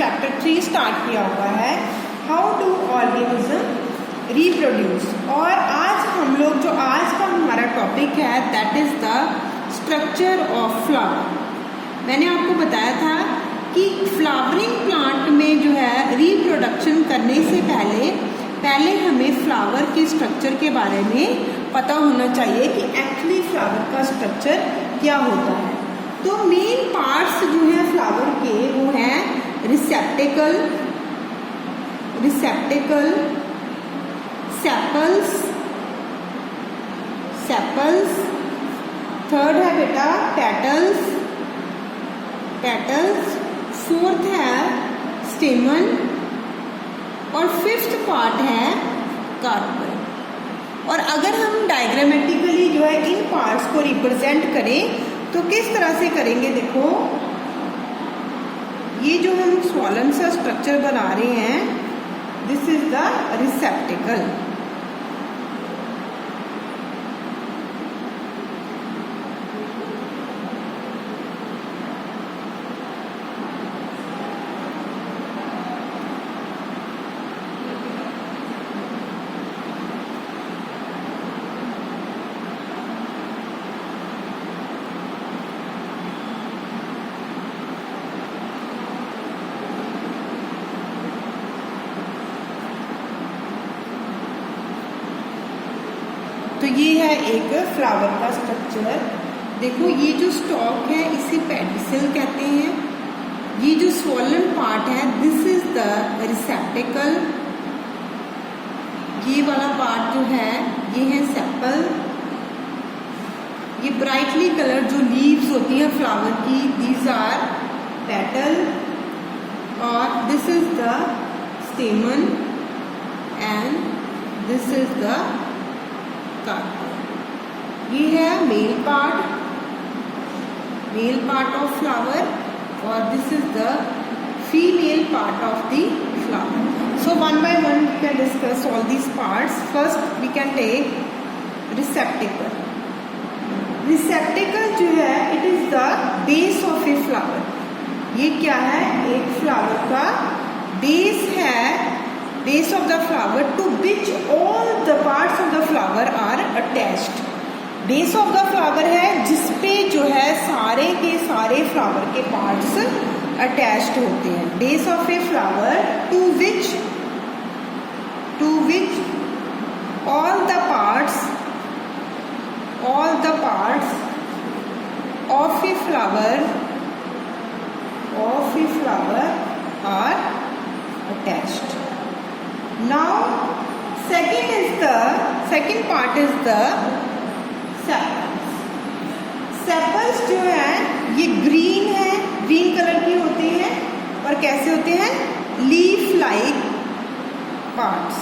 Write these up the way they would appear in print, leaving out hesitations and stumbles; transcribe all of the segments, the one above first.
Chapter 3 start किया हुआ है, हाउ डू ऑर्गेनिज्म रिप्रोड्यूस। और आज हम लोग जो आज का हमारा टॉपिक है that is the structure of flower. मैंने आपको बताया था कि फ्लावरिंग प्लांट में जो है रिप्रोडक्शन करने से पहले हमें फ्लावर के स्ट्रक्चर के बारे में पता होना चाहिए कि एक्चुअली फ्लावर का स्ट्रक्चर क्या होता है। तो मेन पार्ट्स जो हैं फ्लावर के वो हैं रिसेप्टेकल, सेपल्स, थर्ड है बेटा पेटल्स, फोर्थ है स्टेमन और फिफ्थ पार्ट है कार्पल। और अगर हम डायग्रामेटिकली जो है इन पार्ट्स को रिप्रेजेंट करें तो किस तरह से करेंगे, देखो ये जो हम स्वॉलन सा स्ट्रक्चर बना रहे हैं दिस इज द रिसेप्टेकल। तो ये है एक फ्लावर का स्ट्रक्चर। देखो ये जो स्टॉक है इसे पेडिसल कहते हैं। ये जो स्वॉलन पार्ट है दिस इज द रिसेप्टेकल। ये वाला पार्ट जो है ये है सेपल। ये ब्राइटली कलर जो लीव्स होती हैं फ्लावर की दीज आर पेटल। और this is the stamen and this is the ये है मेल पार्ट ऑफ फ्लावर और this is the female part of the flower. So one by one we can discuss all these parts. First we can take receptacle. Receptacle जो है it is the base of a flower. ये क्या है, एक flower का base है, base of the flower to which all the parts of the flower are attached। base of the flower है जिसपे जो है सारे के सारे फ्लावर के पार्ट्स अटैच्ड होते हैं। base of a flower to which all the parts of a flower are attached। Now second part is the sepals। sepals जो है ये ग्रीन है, ग्रीन कलर की होते हैं और कैसे होते हैं, leaf like parts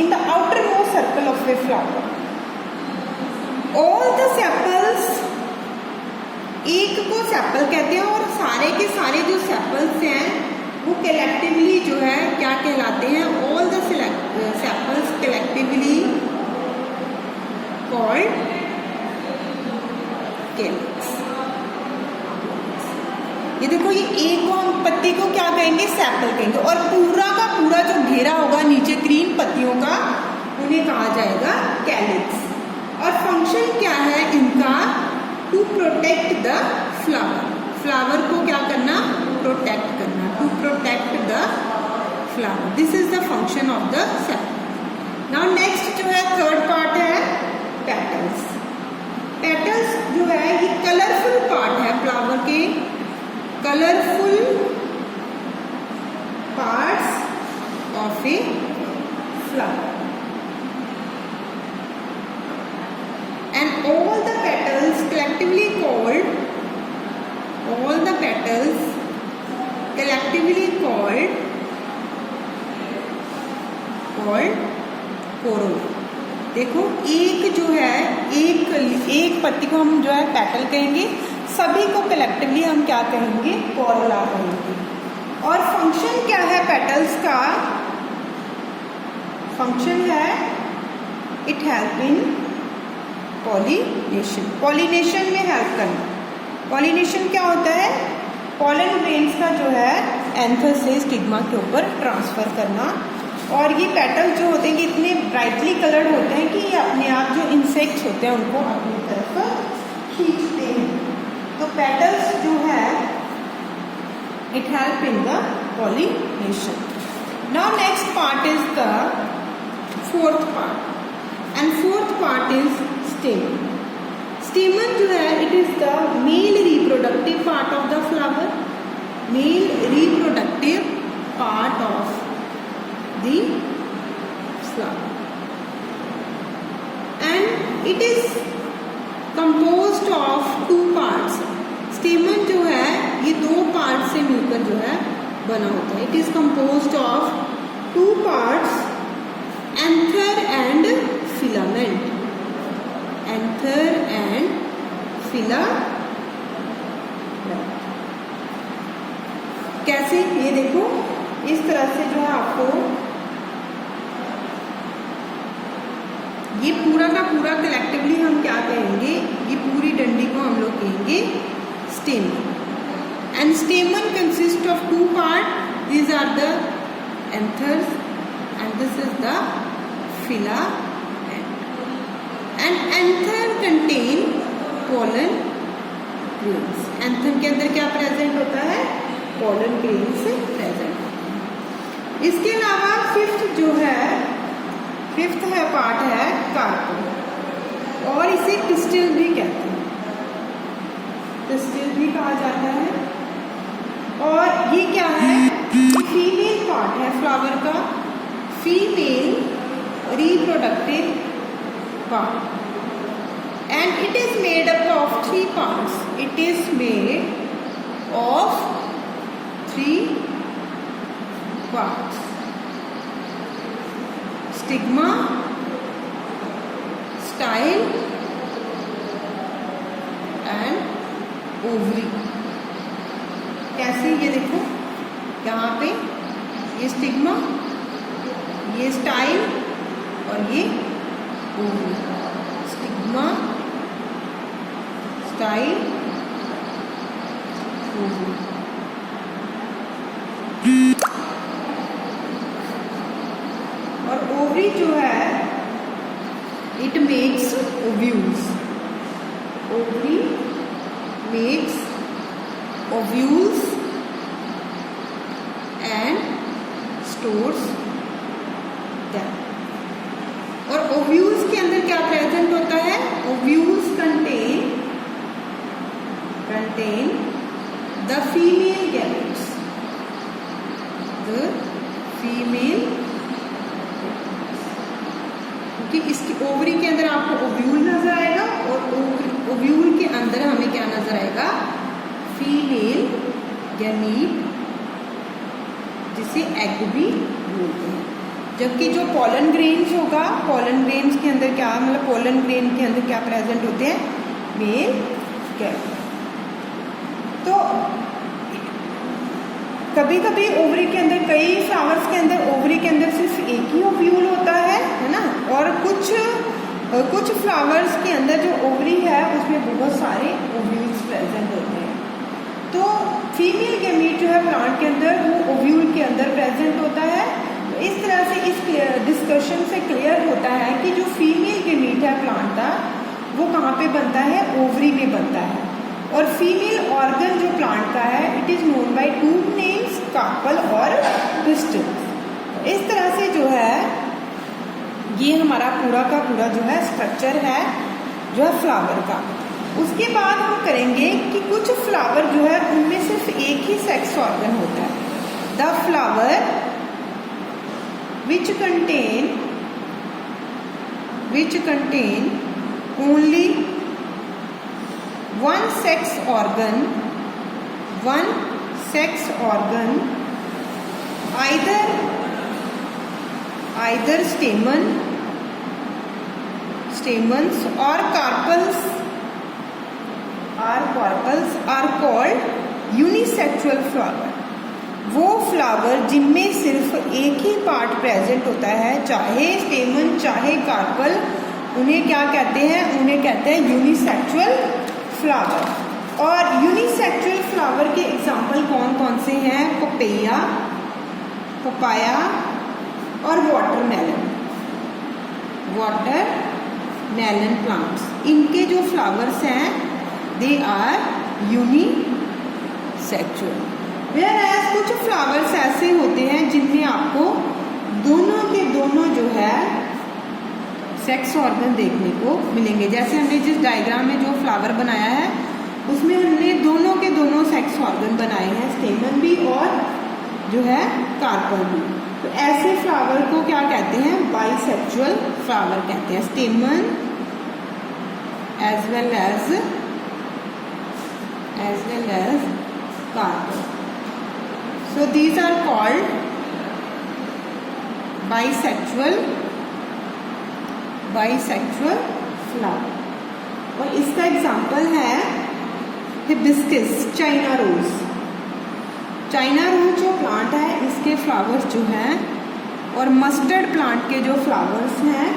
in the outermost circle of a flower। all the sepals, एक को सेपल कहते हैं और सारे के सारे जो सेपल्स हैं वो कलेक्टिवली जो है क्या कहलाते हैं, all the sepals collectively called calyx. ये देखो ये एक को हम पत्ती को क्या कहेंगे, सेपल कहेंगे और पूरा का पूरा जो घेरा होगा नीचे ग्रीन पत्तियों का उन्हें कहा जाएगा कैलिक्स। और फंक्शन क्या है इनका, टू प्रोटेक्ट द फ्लावर को क्या करना, प्रोटेक्ट करना, to protect the flower. This is the function of the sepal. Now next जो है थर्ड पार्ट है पेटल्स। पेटल्स जो है ये कलरफुल पार्ट है फ्लावर के, colourful parts of a flower and all the petals collectively called corolla। देखो एक जो है एक पत्ती को हम जो है पेटल कहेंगे, सभी को कलेक्टिवली हम क्या कहेंगे, कोरोला कहेंगे। और फंक्शन क्या है पेटल्स का, फंक्शन है it help in pollination, pollination में हेल्प करना। पॉलिनेशन क्या होता है, पॉलन एंथर से स्टिग्मा के ऊपर ट्रांसफ़र करना। और ये पेटल जो होते हैं कि इतने ब्राइटली कलर्ड होते हैं कि ये अपने आप जो इंसेक्ट्स होते हैं उनको अपनी तरफ खींचते हैं। तो पेटल्स जो है it help in the pollination. Now next part is the fourth part, and fourth part is स्टेमन। स्टेमन जो है it is the male reproductive part of the flower, male reproductive part of the flower, and it is composed of two parts. स्टेमन जो है ये दो part से मिलकर जो है बना होता है। It is composed of two parts, anther and filament, anther and filament। कैसे, ये देखो इस तरह से जो है आपको ये पूरा का पूरा कलेक्टिवली हम क्या कहेंगे, ये पूरी डंडी को हम लोग कहेंगे stamen. And stamen consist of two part, these are the anthers and this is the filament. And anther contain pollen grains. Anther के अंदर क्या प्रेजेंट होता है, पोलन ग्रेन्स प्रेजेंट। इसके अलावा फिफ्थ है पार्ट है कार्पल, और इसे पिस्टिल भी कहते हैं, पिस्टिल भी कहा जाता है। और ये क्या है, फीमेल पार्ट है फ्लावर का, female reproductive part, and it is made up of three parts. It is made of three parts, stigma, style and ovary. कैसे, ये देखो यहाँ पे ये स्टिग्मा, ये स्टाइल और ये ओवरी। Stigma, style, ovary. और ओवरी जो है it makes ovules, ovary makes ovules and stores them. और ओव्यूल्स के अंदर क्या प्रेजेंट होता है, ovules contain the female gametes, the female, क्योंकि इसकी ओवरी के अंदर आपको ओव्यूल नजर आएगा और ओव्यूल के अंदर हमें क्या नजर आएगा, फीमेल गैमीट, जिसे एग भी बोलते हैं। जबकि जो पोलन ग्रेन्स होगा, पोलन ग्रेन्स के अंदर क्या, मतलब पोलन ग्रेन के अंदर क्या प्रेजेंट होते हैं, मेल गैमीट। तो कभी कभी ओवरी के अंदर, कई फ्लावर्स के अंदर ओवरी के अंदर सिर्फ एक ही ओव्यूल होता है ना, और कुछ फ्लावर्स के अंदर जो ओवरी है उसमें बहुत सारे ओव्यूल्स प्रेजेंट होते हैं। तो फीमेल गैमीट जो है प्लांट के अंदर वो ओव्यूल के अंदर प्रेजेंट होता है। तो इस तरह से इस डिस्कशन से क्लियर होता है कि जो फीमेल गैमीट है प्लांट का वो कहाँ पे बनता है, ओवरी में बनता है। और फीमेल ऑर्गन जो प्लांट का है it is known by two names, carpel और पिस्टिल। इस तरह से जो है ये हमारा पूरा का पूरा जो है स्ट्रक्चर है जो है फ्लावर का। उसके बाद हम करेंगे कि कुछ फ्लावर जो है उनमें सिर्फ एक ही सेक्स ऑर्गन होता है। The flower which contain only one sex organ, either stamens or carpels are called unisexual flower। वो फ्लावर जिनमें सिर्फ एक ही पार्ट प्रेजेंट होता है, चाहे स्टेमन चाहे कार्पल, उन्हें क्या कहते हैं, उन्हें कहते हैं यूनिसेक्सुअल फ्लावर। और यूनिसेक्सुअल फ्लावर के एग्जाम्पल कौन कौन से हैं पपैया, पपाया और वाटरमेलन प्लांट्स। इनके जो फ्लावर्स हैं दे आर यूनिसेक्सुअल। वेयर कुछ फ्लावर्स ऐसे होते हैं जिनमें आपको दोनों के दोनों जो है सेक्स ऑर्गन देखने को मिलेंगे। जैसे हमने जिस डायग्राम में जो फ्लावर बनाया है उसमें हमने दोनों के दोनों सेक्स ऑर्गन बनाए हैं, स्टेमन भी और जो है कार्पल भी। तो ऐसे फ्लावर को क्या कहते हैं? बाइसेक्सुअल फ्लावर कहते हैं। Stamen as well as carpel. So these are called bisexual flower. और इसका एग्जाम्पल है hibiscus, China rose. China rose जो प्लांट है इसके फ्लावर्स जो हैं और मस्टर्ड प्लांट के जो फ्लावर्स हैं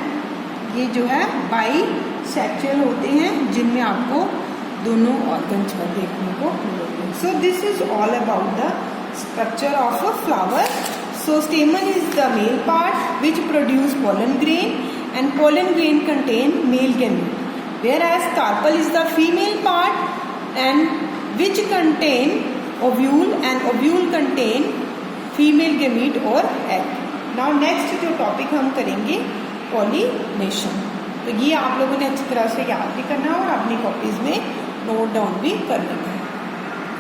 ये जो है बाइसेक्सुअल होते हैं, जिनमें आपको दोनों ऑर्गन्स पर देखने को मिलेंगे। So this is all about the structure of a flower. So stamen is the male part which produce pollen grain, and pollen grain contain male gamete, whereas carpel is the female part and which contain ovule, and ovule contain female gamete or egg. Now next जो topic हम करेंगे pollination। तो ये आप लोगों ने अच्छी तरह से याद भी करना है और अपनी कॉपीज में नोट डाउन भी कर लेना है।